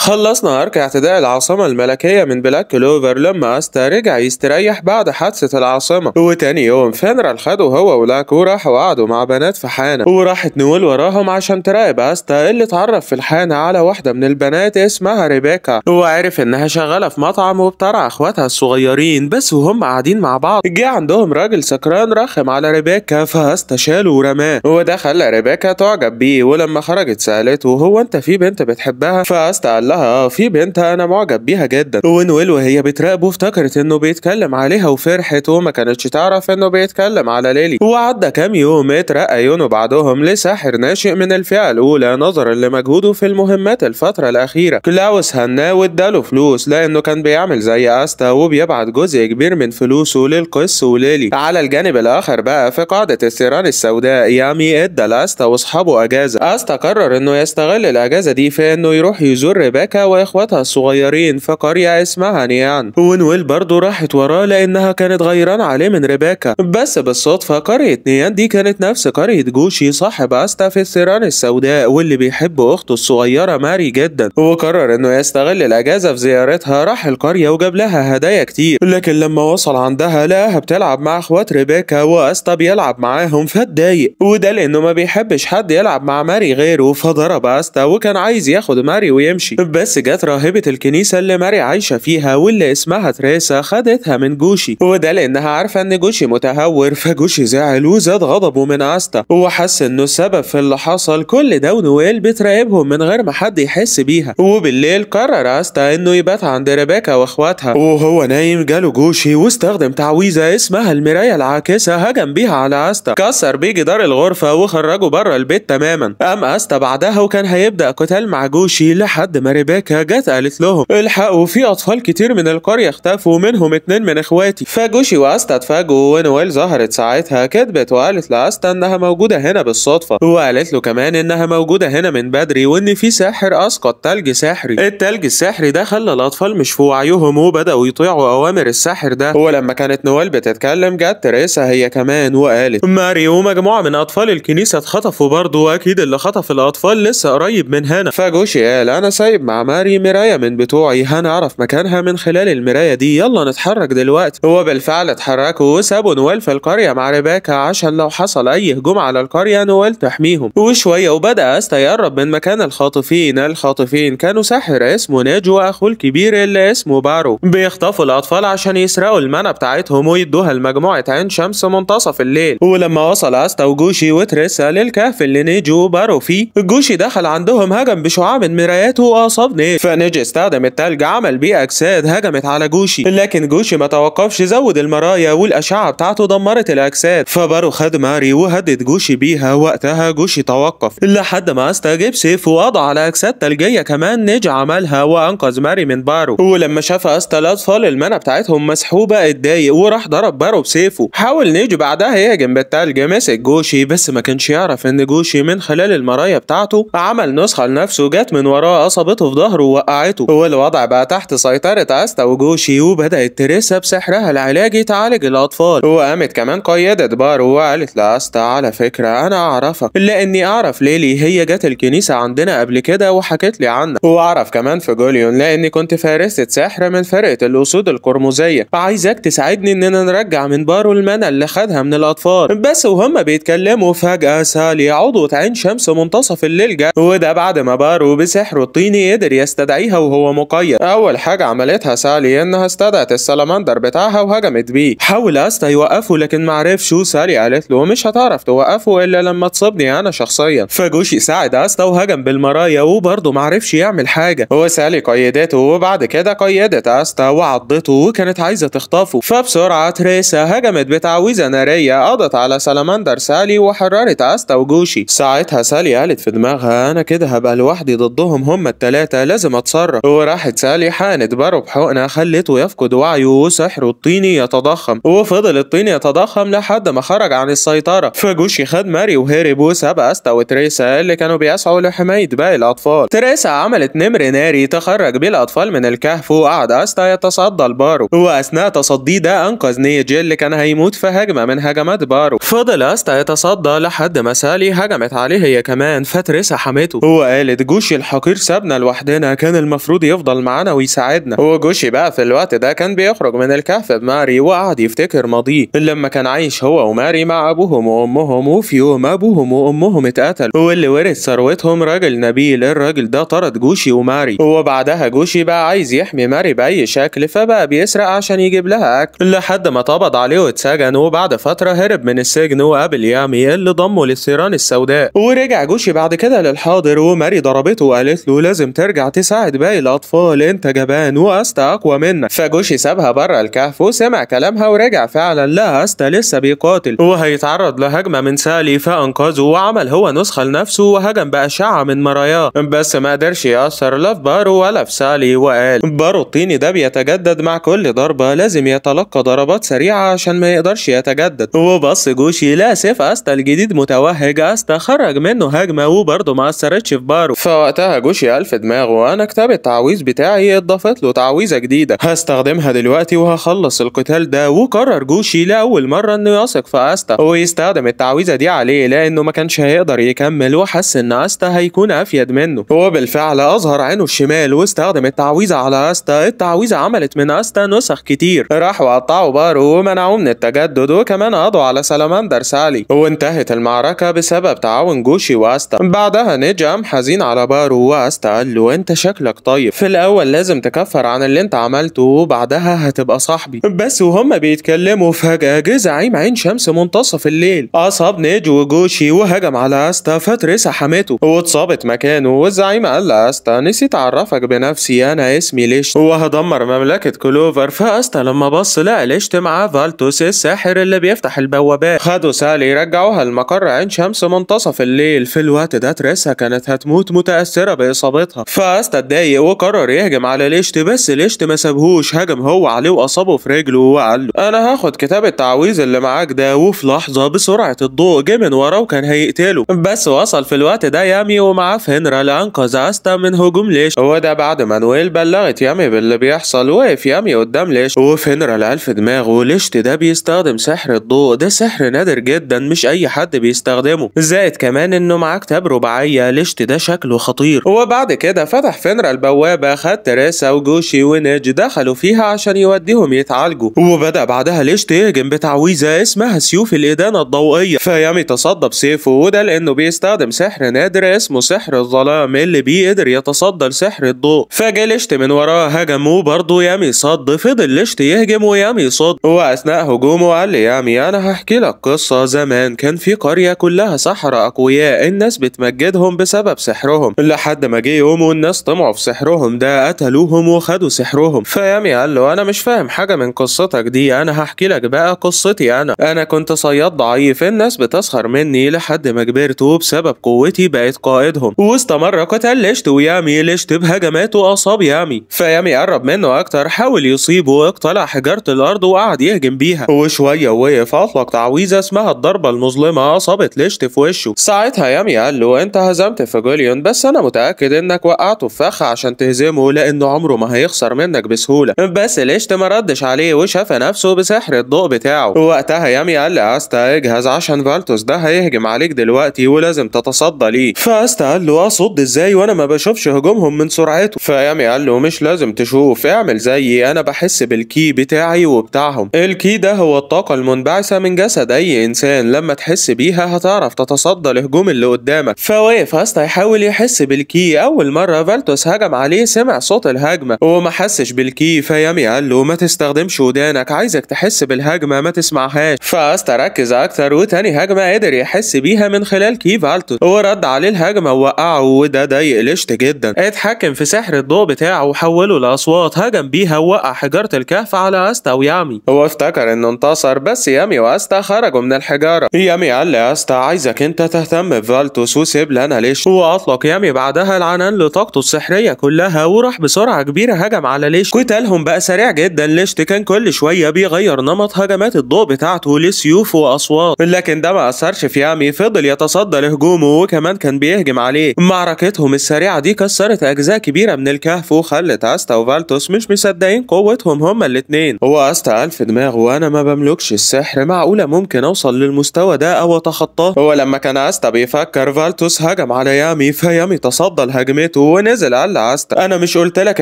خلصنا أرك اعتداء العاصمة الملكية من بلاك كلوفر لما أستا رجع يستريح بعد حادثة العاصمة، وتاني يوم فينرال خده هو ولاكو راحوا قعدوا مع بنات في حانة، وراحت نويل وراهم عشان تراقب أستا اللي اتعرف في الحانة على واحدة من البنات اسمها ريبيكا، وعرف إنها شغالة في مطعم وبترعى اخواتها الصغيرين. بس وهم قاعدين مع بعض جه عندهم راجل سكران رخم على ريبيكا، فأستا شاله ورماه، وده خلى ريبيكا تعجب بيه. ولما خرجت سألته هو انت في بنت بتحبها؟ فأستا قال لها في بنت انا معجب بيها جدا. ونويل وهي بتراقبه افتكرت انه بيتكلم عليها وفرحت، وما كانتش تعرف انه بيتكلم على ليلي. وعدى كام يوم اترقى يونو بعدهم لساحر ناشئ من الفئة الأولى نظرا لمجهوده في المهمات الفترة الأخيرة. كلاوس هناه واداله فلوس لأنه كان بيعمل زي أستا وبيبعت جزء كبير من فلوسه للقس وليلي. على الجانب الآخر بقى في قاعدة الثيران السوداء يامي ادى لأستا واصحابه أجازة. أستا قرر انه يستغل الأجازة دي في انه يروح يزور ريبيكا واخواتها الصغيرين في قرية اسمها نيان، ونويل برضه راحت وراه لانها كانت غيران عليه من ريبيكا. بس بالصدفة قرية نيان دي كانت نفس قرية جوشي صاحب أستا في الثيران السوداء واللي بيحب اخته الصغيرة ماري جدا، وقرر انه يستغل الأجازة في زيارتها. راح القرية وجاب لها هدايا كتير، لكن لما وصل عندها لقاها بتلعب مع اخوات ريبيكا وأستا بيلعب معاهم فاتضايق، وده لانه ما بيحبش حد يلعب مع ماري غيره. فضرب أستا وكان عايز ياخد ماري ويمشي، بس جت راهبة الكنيسة اللي ماري عايشة فيها واللي اسمها تريسا خدتها من جوشي، وده لانها عارفة ان جوشي متهور. فجوشي زعل وزاد غضبه من أستا وحس انه السبب في اللي حصل كل ده، ونويل بتراقبهم من غير ما حد يحس بيها. وبالليل قرر أستا انه يبات عند ريبيكا واخواتها، وهو نايم جاله جوشي واستخدم تعويذة اسمها المراية العاكسة هجم بيها على أستا، كسر بيه جدار الغرفة وخرجه بره البيت تماما. قام أستا بعدها وكان هيبدأ قتال مع جوشي لحد ما ريبيكا جت قالت لهم الحقوا في أطفال كتير من القرية اختفوا منهم 2 من اخواتي. فجوشي وأستا اتفاجئوا، ونويل ظهرت ساعتها كدبت وقالت لأستا انها موجودة هنا بالصدفة، وقالت له كمان انها موجودة هنا من بدري وان في ساحر اسقط تلج سحري. التلج السحري ده خلى الأطفال مش في وعيهم وبدأوا يطيعوا أوامر الساحر ده. ولما كانت نويل بتتكلم جت تريسا هي كمان وقالت ماري ومجموعة من أطفال الكنيسة اتخطفوا برضه، واكيد اللي خطف الأطفال لسه قريب من هنا. فجوشي قال انا سايب مع ماري مراية من بتوعي هنعرف مكانها من خلال المراية دي، يلا نتحرك دلوقتي. وبالفعل اتحركوا وسابوا نويل في القرية مع ريبيكا عشان لو حصل اي هجوم على القرية نويل تحميهم. وشوية وبدأ أستا يقرب من مكان الخاطفين كانوا ساحر اسمه نيج واخوه الكبير اللي اسمه بارو، بيخطفوا الأطفال عشان يسرقوا المنى بتاعتهم ويدوها لمجموعة عين شمس منتصف الليل. ولما وصل أستا وجوشي وتريسا للكهف اللي نيج وبارو فيه، جوشي دخل عندهم هجم بشعاع من مراياته واصاب نيج. فنيج استخدم التلج عمل بيه اجساد هجمت على جوشي، لكن جوشي ما توقفش، زود المرايا والاشعه بتاعته دمرت الاجساد. فبارو خد ماري وهدد جوشي بيها، وقتها جوشي توقف لحد ما أستا جيب سيف وقضى على اجساد تلجيه كمان نيج عملها وانقذ ماري من بارو. ولما شاف أستا الاطفال المنى بتاعتهم مسحوبه اتضايق وراح ضرب بارو بسيفه. حاول نيج بعدها يهجم بالتلج، مسك جوشي بس ما كانش يعرف ان جوشي من خلال المرايا بتاعته عمل نسخة لنفسه جت من وراه قصبته في ظهره ووقعته. والوضع بقى تحت سيطرة أستا وجوشي، وبدأت تريسا بسحرها العلاجي تعالج الأطفال. وقامت كمان قيدت بارو وقالت لأستا على فكرة أنا أعرفك لأني أعرف ليلي، هي جت الكنيسة عندنا قبل كده وحكت لي عنك، وأعرف كمان في جوليون لأني كنت فارسة سحر من فرقة الأسود القرمزية. عايزك تساعدني إننا نرجع من بارو المنى اللي خدها من الأطفال. بس وهم بيتكلموا فجأة سالي عضوة عين شمس منتصف الليل جه، وده بعد ما بارو بسحره الطيني قدر يستدعيها وهو مقيد. اول حاجه عملتها سالي انها استدعت السلمندر بتاعها وهجمت بيه. حاول أستا يوقفه لكن معرفش، وسالي قالت له مش هتعرف توقفه الا لما تصيبني انا شخصيا. فجوشي ساعد أستا وهجم بالمرايا وبرضه معرفش يعمل حاجه، وسالي قيدته وبعد كده قيدت أستا وعضته وكانت عايزه تخطفه. فبسرعه تريسا هجمت بتعويذه ناريه قضت على سلمندر سالي وحررت أستا وجوشي. ساعتها سالي قالت في دماغها انا كده هبقى لوحدي ضدهم هما التلاتة، لازم اتصرف. وراحت سالي حانت بارو بحقنة خلته يفقد وعيه وسحره الطيني يتضخم، وفضل الطين يتضخم لحد ما خرج عن السيطرة. فجوشي خد ماري وهرب وساب أستا وتريسا اللي كانوا بيسعوا لحماية باقي الأطفال. تريسا عملت نمر ناري تخرج بيه الأطفال من الكهف، وقعد أستا يتصدى لبارو، وأثناء تصديه ده أنقذ نيج اللي كان هيموت في هجمة من هجمات بارو. فضل أستا يتصدى لحد ما سالي هجمت عليه هي كمان، فتريسا حمته وقالت جوشي الحقير سابنا لوحدنا، كان المفروض يفضل معانا ويساعدنا. وجوشي بقى في الوقت ده كان بيخرج من الكهف بماري وقعد يفتكر ماضيه لما كان عايش هو وماري مع ابوهم وامهم، وفي يوم ابوهم وامهم اتقتلوا واللي ورث ثروتهم راجل نبيل. الراجل ده طرد جوشي وماري، وبعدها جوشي بقى عايز يحمي ماري باي شكل، فبقى بيسرق عشان يجيب لها اكل لحد ما اتقبض عليه واتسجن. وبعد فتره هرب من السجن وقابل يامي اللي ضمه للثيران السوداء. ورجع جوشي بعد كده للحاضر، وماري ضربته وقالت له لازم ترجع تساعد باقي الاطفال، انت جبان واستا اقوى منك. فجوشي سابها بره الكهف وسمع كلامها ورجع فعلا لقى استا لسه بيقاتل وهيتعرض لهجمه من سالي، فانقذه وعمل هو نسخه لنفسه وهجم باشعه من مراياه، بس ما قدرش ياثر لا في بارو ولا في سالي. وقال بارو الطيني ده بيتجدد مع كل ضربه، لازم يتلقى ضربات سريعه عشان ما يقدرش يتجدد. وبص جوشي لا سيف استا الجديد متوهج، استا خرج منه هجمه وبرضه ما اثرتش في بارو. فوقتها جوشي قال في دماغه انا كتاب التعويذ بتاعي اتضافت له تعويذه جديده هستخدمها دلوقتي وهخلص القتال ده. وقرر جوشي لاول مره انه يثق في استا ويستخدم التعويذه دي عليه لانه ما كانش هيقدر يكمل، وحس ان استا هيكون افيد منه. وبالفعل اظهر عينه الشمال واستخدم التعويذه على استا. التعويذه عملت من استا نسخ كتير، راحوا قطعوا بارو ومنعوه من التجدد، وكمان قضوا على سلاماندر سالي. وانتهت المعركه بسبب تعاون جوشي واستا. بعدها نيجي قام حزين على بارو، واستا قال له انت شكلك طيب، في الاول لازم تكفر عن اللي انت عملته وبعدها هتبقى صاحبي. بس وهما بيتكلموا فجاه جه زعيم عين شمس منتصف الليل، اصاب نيجي وجوشي وهجم على استا فترسى حمته واتصابت مكانه. والزعيم قال لاستا نسيت اعرفك بنفسي، انا اسمي ليشت وهدمر مملكه كلوفر. فاستا لما بص لقى ليشت معاه فالتوس الساحر اللي بيفتح البوابات. خدوا سالي رجعوها لمقر عين شمس منتصف الليل. في الوقت ده تريسا كانت هتموت متاثره باصابتها، فاستا اتضايق وقرر يهجم على ليشت، بس ليشت ما سابهوش، هجم هو عليه واصابه في رجله وقال له انا هاخد كتاب التعويذ اللي معاك ده. وفي لحظه بسرعه الضوء جه من وراه وكان هيقتله، بس وصل في الوقت ده يامي ومعاه فينرا لانقذ استا من هجوم ليشت. وده بعد ما نويل بلغت يامي باللي بيحصل. وقف يامي قدام ليشت وفينرا قال في دماغه ليشت ده بيستخدم سحر الضوء، ده سحر نادر جدا مش اي حد بيستخدمه، زائد كمان انه معاه كتاب رباعيه، ليشت ده شكله خطير. وبعد كده فتح فينرا البوابه، خد تريسا وجوشي ونيج دخلوا فيها عشان يوديهم يتعالجوا. وبدا بعدها ليشت يهجم بتعويذه اسمها سيوف الادانه الضوئيه، فيامي تصدى بسيفه، وده لانه بيستخدم سحر نادر اسمه سحر الظلام اللي بيه قدر يتصدى لسحر الضوء. فجا ليشت من وراه هجم وبرضه يامي صد، فضل ليشت يهجم ويامي صد. واثناء هجومه قال لي يامي انا هحكي لك قصه. زمان كان في قريه كلها سحرة اقوياء، الناس بتمجدهم بسبب سحرهم، لحد ما جه يوم والناس طمعوا في سحرهم ده قتلوهم وخدوا سحرهم. فيامي قال له انا مش فاهم حاجه من قصتك دي، انا هحكي لك بقى قصتي. انا كنت صياد ضعيف، الناس بتسخر مني لحد ما كبرت وبسبب قوتي بقيت قائدهم. واستمر قتال ليشت ويامي، ليشت بهجماته اصاب يامي، فيامي قرب منه اكتر حاول يصيبه واقتلع حجاره الارض وقعد يهجم بيها. وشويه وقف اطلق تعويذه اسمها الضربه المظلمه اصابت ليشت في وشه. ساعتها يامي قال له انت هزمت فيجوليون، بس انا متاكد انك وقعته في فخ عشان تهزمه لانه عمره ما هيخسر منك بسهوله. بس ليشت ما ردش عليه وشاف نفسه بسحر الضوء بتاعه. وقتها يامي قال لاستا اجهز عشان فالتوس ده هيهجم عليك دلوقتي ولازم تتصدى ليه. فاستا قال له اصد ازاي وانا ما بشوفش هجومهم من سرعته. فيامي قال له مش لازم تشوف، اعمل زيي، انا بحس بالكي بتاعي وبتاعهم. الكي ده هو الطاقه المنبعثه من جسد اي انسان، لما تحس بيها هتعرف تتصدى لهجوم اللي قدامك. فوقف استا يحاول يحس بالكي. اول مره فالتوس هجم عليه سمع صوت الهجمه وما حسش بالكي، فيامي قال له ما تستخدمش ودانك، عايزك تحس بالهجمه ما تسمعهاش. فاستا ركز اكتر وتاني هجمه قدر يحس بيها من خلال كي فالتوس ورد عليه الهجمه ووقعه، وده ضايق ليشت جدا. اتحكم في سحر الضوء بتاعه وحوله لاصوات، هجم بيها ووقع حجاره الكهف على استا ويامي. هو افتكر انه انتصر، بس يامي واستا خرجوا من الحجاره. يامي قال لاستا عايزك انت تهتم بفالتوس وسيب لنا ليشت. واطلق يامي بعدها العنان لطاقته السحريه كلها وراح بسرعه كبيره هجم على ليشت. قتالهم بقى سريع جدا، ليشت كان كل شويه بيغير نمط هجمات الضوء بتاعته لسيوف واصوات، لكن ده ما اثرش في يامي، فضل يتصدى لهجومه وكمان كان بيهجم عليه. معركتهم السريعه دي كسرت اجزاء كبيره من الكهف وخلت استا وفالتوس مش مصدقين قوتهم هما الاتنين. هو استا قال في دماغه انا ما بملكش السحر، معقوله ممكن اوصل للمستوى ده او اتخطاه. هو لما كان استا بيفكر فالتوس هجم على يامي، فيامي تصدى لهجمته ونزل قال لأستا انا مش قلت لك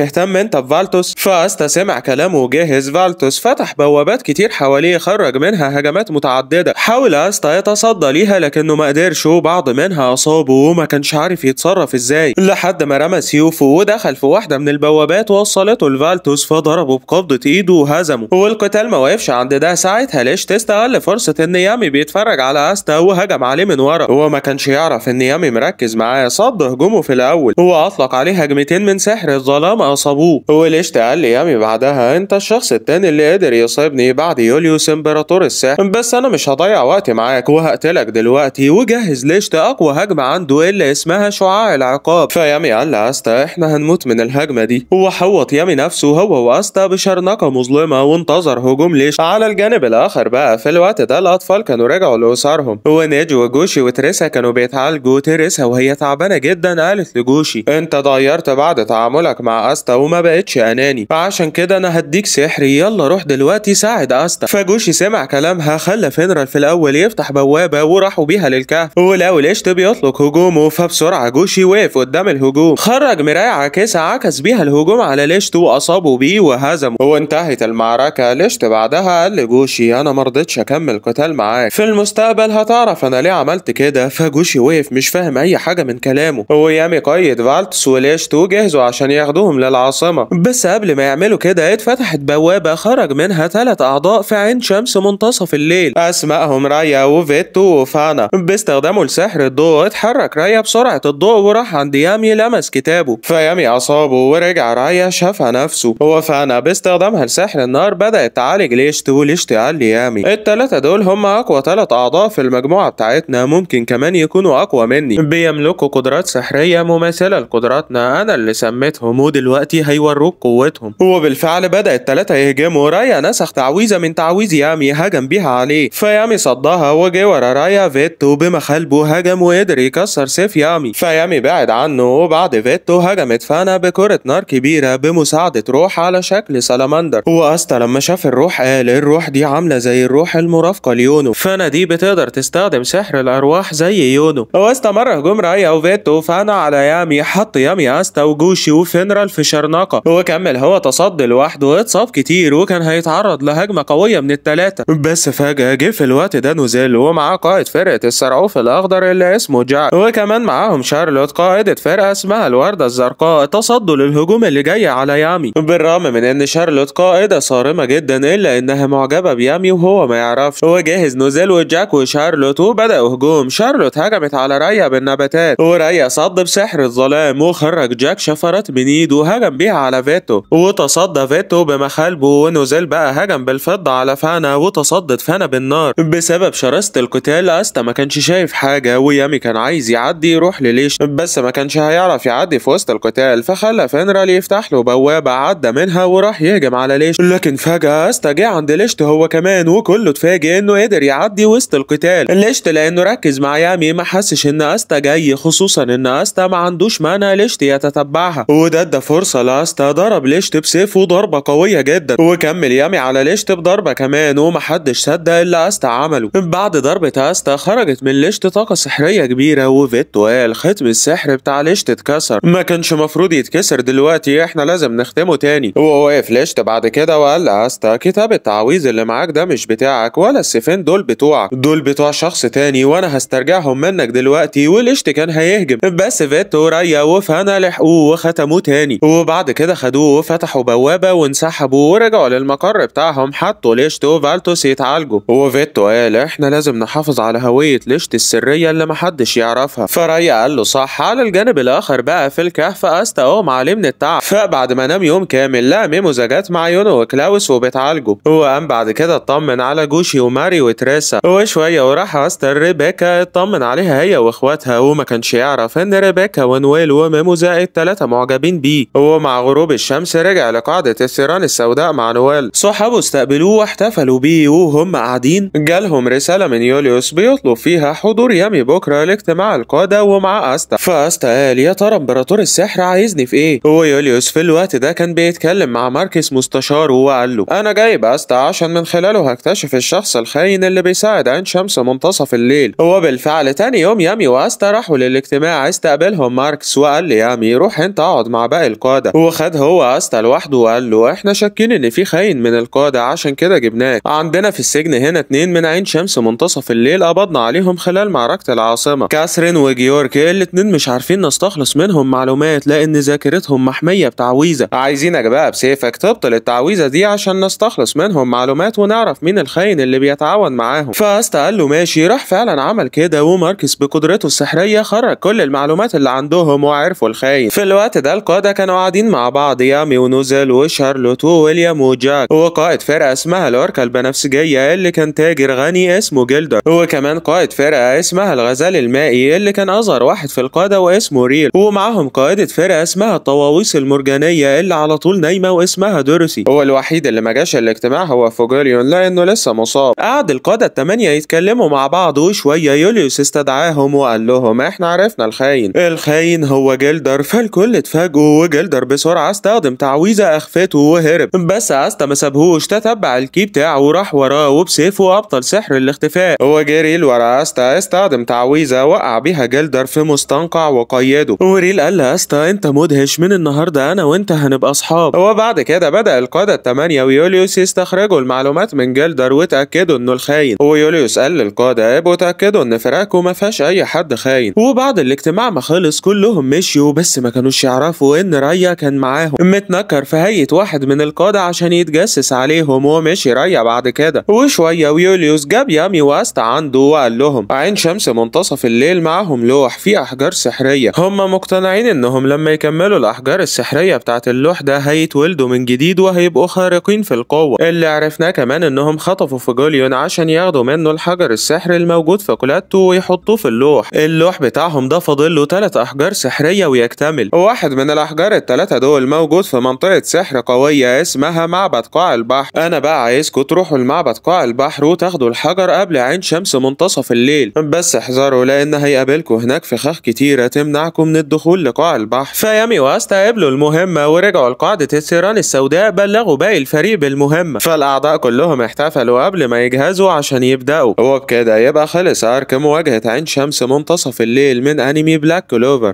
اهتم انت بفالتوس؟ فاستا سمع كلامه وجهز فالتوس، فتح بوابات كتير حواليه خرج منها هجمات متعددة، حاول استا يتصدى ليها لكنه ما قدرش وبعض منها اصابه وما كانش عارف يتصرف ازاي، لحد ما رمى سيوفه ودخل في واحدة من البوابات وصلته لفالتوس فضربه بقبضة ايده وهزمه، والقتال ما وقفش عند ده. ساعتها ليشت استغل فرصة ان يامي بيتفرج على استا وهجم عليه من ورا، وما كانش يعرف ان يامي مركز معاه، صد هجومه في الاول واطلق عليه هجمتين من سحر الظلام اصابوه، وليشت قال ليامي بعدها انت الشخص التاني اللي قدر يصيبني بعد يوليوس امبراطور السحر، بس انا مش هضيع وقتي معاك وهقتلك دلوقتي. وجهز ليشت اقوى هجمة عنده اللي اسمها شعاع العقاب، فيامي قال لاستا احنا هنموت من الهجمة دي، وحوط يامي نفسه هو واستا بشرنقة مظلمة وانتظر هجوم ليشت. على الجانب الاخر بقى في الوقت ده الاطفال كانوا رجعوا لاسرهم، ونيج وجوشي وتريسا كانوا بيتعالجوا. تريسا وهي تعبانة جدا قالت لجوشي انت اتغيرت بعد تعاملك مع استا وما بقتش اناني، عشان كده انا هديك سحري، يلا روح دلوقتي ساعد استا. فجوشي سمع كلامها، خلى فينرال في الاول يفتح بوابة وراحوا بيها للكهف، ولو ليشت بيطلق هجومه فبسرعة جوشي وقف قدام الهجوم، خرج مراية عاكسة عكس بيها الهجوم على ليشت واصابه بيه وهزمه، وانتهت المعركة. ليشت بعدها قال لجوشي انا مرضتش اكمل قتال معاك، في المستقبل هتعرف انا ليه عملت كده. فجوشي وقف مش فاهم اي حاجة من كلامه، ويامي قيد فالتس وليشت وجهزوا عشان ياخدوهم للعاصمة، بس قبل ما يعملوا كده اتفتحت بوابة خرج منها 3 اعضاء في عين شمس منتصف الليل، اسمائهم رايا وفيتو وفانا. باستخدامه لسحر الضوء اتحرك رايا بسرعة الضوء وراح عند يامي لمس كتابه، فيامي اصابه ورجع رايا شفى نفسه، وفانا باستخدامها لسحر النار بدأت تعالج ليشت. وليشت قال ليامي ال3 دول هم اقوى 3 اعضاء في المجموعة بتاعتنا، ممكن كمان يكونوا اقوى مني، بيملكوا قدرات سحرية مماثلة لقدراتنا، انا اللي سميتهم ودلوقتي هيوروك قوتهم. وبالفعل بدأ ال3 يهجموا. رايا نسخ تعويذة من تعويذ يامي هجم بيها عليه، فيامي صدها وجه ورا رايا فيتو بمخالبه هجم وقدر يكسر سيف يامي، فيامي بعد عنه. وبعد فيتو هجمت فانا بكرة نار كبيرة بمساعدة روح على شكل سلامندر، واستا لما شاف الروح قال الروح دي عاملة زي الروح المرافقة ليونو، فانا دي بتقدر تستخدم سحر الارواح زي يونو. واستمر هجوم رايا وفيتو فانا على يامي، حط يامي استا وجوشي وفينرال في شرنقة، وكمل هو تصدي لوحده واتصاب كتير وكان هيتعرض لهجمة قوية من ال3. بس فجأة جه في الوقت ده نوزيل ومعاه قائد فرقة السرعوف الاخضر اللي اسمه جاك، وكمان معاهم شارلوت قائدة فرقة اسمها الوردة الزرقاء، تصدوا للهجوم اللي جاي على يامي. بالرغم من ان شارلوت قائدة صارمة جدا الا انها معجبة بيامي وهو ما يعرفش، وجهز نوزيل وجاك وشارلوت وبدأوا هجوم. شارلوت هجمت على رايا بالنباتات، ورايا صد بسحر الظلام وخرج جاك شفرات من ايده وهجم بيها على فيتو، وتصدى فيتو بمخالبه. ونوزيل بقى هجم بالفضة على فانا وتصدت فانا بالنار. بسبب شراسة القتال استا ما كانش شايف حاجة، ويامي كان عايز يعدي يروح لليش بس ما كانش هيعرف يعدي في وسط القتال، فخلى فينرال يفتح له بوابة عدى منها وراح يهجم على ليش. لكن فجأة استا جه عند ليشت هو كمان، وكله اتفاجئ انه قدر يعدي وسط القتال. ليشت لانه ركز مع يامي ما حسش ان استا جاي، خصوصا ان استا ما عندوش مانع ليشت يتتبعها، وده ادى فرصة لاستا. ضرب ليشت بسيفه ضربة قوية جدا، وكمل يامي على ليشت بضربة كمان ومحدش صدق الا استا عمله. بعد ضربة استا خرجت من ليشت طاقة سحرية كبيرة، وفيتو قال ختم السحر بتاع ليشت اتكسر، ما كانش مفروض يتكسر دلوقتي، احنا لازم نختمه تاني. ووقف ليشت بعد كده وقال لاستا كتاب التعويذ اللي معاك ده مش بتاعك ولا السيفين دول بتوعك، دول بتوع شخص تاني وانا هسترجعهم منك دلوقتي. وليشت كان هيهجم بس فيتو رايا وفانا لحقوه وختموه تاني، وبعد كده خدوه وفتحوا بوابة وانسحبوا ورجعوا للمقر بتاعهم، حطوا ليشت وفالتوس يتعالجوا. وفيتو قال احنا لازم نحافظ على هوية ليشت السرية اللي محدش يعرفها، فرايا قال له صح. على الجانب الاخر بقى في الكهف استا قام عليه من التعب، فبعد ما نام يوم كامل لقى ميموزا جت مع يونو وكلاوس وبيتعالجوا، وقام بعد كده اطمن على جوشي وماري وتريسا، وشوية وراح استا ريبيكا اطمن عليها هي واخواتها، وما كانش يعرف ان ريبيكا ونويل وميموزا ال3 معجبين بيه. ومع غروب الشمس رجع لقاعدة الثيران السوداء مع نويل، صحابه استقبلوه واحتفلوا بيه، وهم قاعدين جالهم رسالة من يوليوس بيطلب فيها حضور يامي بكرة لاجتماع القادة ومع استا. فاستا قال يا ترى امبراطور السحر عايزني في ايه؟ ويوليوس في الوقت ده كان بيتكلم مع ماركس مستشاره وقال له انا جايب استا عشان من خلاله هكتشف الشخص الخاين اللي بيساعد عين شمس منتصف الليل. وبالفعل تاني يوم يامي واستا راحوا للاجتماع، استقبلهم ماركس وقال وقال ليامي روح انت اقعد مع باقي القادة، وخد هو استا لوحده وقال له احنا شاكين ان في خاين من القادة عشان كده جبناك. عندنا في السجن هنا 2 من عين شمس منتصف الليل قبضنا عليهم خلال معركة العاصمة، كاثرين وجيورج. الاتنين مش عارفين نستخلص منهم معلومات لان ذاكرتهم محمية بتعويذة. عايزينك بقى بسيفك تبطل التعويذة دي عشان نستخلص منهم معلومات ونعرف مين الخاين اللي بيتعاون معاهم. فاستا قال له ماشي. راح فعلا عمل كده، وماركس بقدرته السحرية خرج كل المعلومات اللي عندهم وعرفوا الخاين. في الوقت ده القادة كانوا قاعدين مع بعض، يامي ونوزل وشارلوت وويليام وجاك، وقائد فرقة اسمها الأوركا البنفسجية اللي كان تاجر غني اسمه جيلدر، وكمان قائد فرقة اسمها الغزال المائي اللي كان أصغر واحد في القادة واسمه ريل، ومعهم قائدة فرقة اسمها الطواويس المرجانية اللي على طول نايمة واسمها دورسي. هو الوحيد اللي ما جاش الاجتماع هو فوجوليون لأنه لسه مصاب. قعد القادة ال8 يتكلموا مع بعض، وشوية يوليوس استدعاهم وقال لهم احنا عرفنا الخاين هو جيلدر. فالكل اتفاجئوا، وجيلدر بسرعة استخدم تعويذة اخفته وهرب، بس استا ما سابهوش، تتبع الكي بتاعه وراح وراه وبسيفه ابطل سحر الاختفاء. هو جري ورا استا، استخدم تعويذة وقع بيها جيلدر في مستنقع وقيده. وريل قال لاستا انت مدهش، من النهارده انا وانت هنبقى اصحاب. وبعد كده بدأ القادة ال8 ويوليوس يستخرجوا المعلومات من جيلدر وتأكدوا انه الخاين. ويوليوس قال للقادة ابقوا تأكدوا ان فرقكم ما فيهاش اي حد خاين. وبعد الاجتماع ما خلص كلهم مشيوا، بس ما كانوش يعرفوا ان رايا كان معاهم متنكر في هيئة واحد من القادة عشان يتجسس عليهم. ومشي رايا بعد كده وشوية، ويوليوس جاب يامي واستا عنده وقال لهم عين شمس منتصف الليل معاهم لوح فيه احجار سحرية، هم مقتنعين انهم لما يكملوا الاحجار السحرية بتاعت اللوح ده هيتولدوا من جديد وهيبقوا خارقين في القوة. اللي عرفناه كمان انهم خطفوا فوجوليون عشان ياخدوا منه الحجر السحري الموجود في كولاتو ويحطوه في اللوح بتاعهم ده فاضل له 3 احجار سحرية ويكتمل. واحد من الاحجار ال3 دول موجود في منطقة سحر قوية اسمها معبد قاع البحر. انا بقى عايزكم تروحوا لمعبد قاع البحر وتاخدوا الحجر قبل عين شمس منتصف الليل، بس احذروا لان هيقابلكم هناك فخاخ كتيرة تمنعكم من الدخول لقاع البحر. فيامي واستا قبلوا المهمة ورجعوا لقاعدة الثيران السوداء، بلغوا باقي الفريق بالمهمة. فالاعضاء كلهم احتفلوا قبل ما يجهزوا عشان يبدأوا. وبكده يبقى خلص ارك مواجهة عين شمس منتصف الليل من انمي بلاك كلوفر.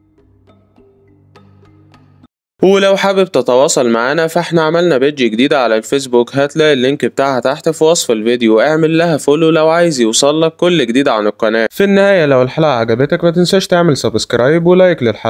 ولو حابب تتواصل معنا فاحنا عملنا بيدج جديدة على الفيسبوك، هتلاقي اللينك بتاعها تحت في وصف الفيديو، اعمل لها فولو لو عايز يوصلك كل جديد عن القناة. في النهاية لو الحلقة عجبتك ما تنساش تعمل سبسكرايب ولايك للحلقة.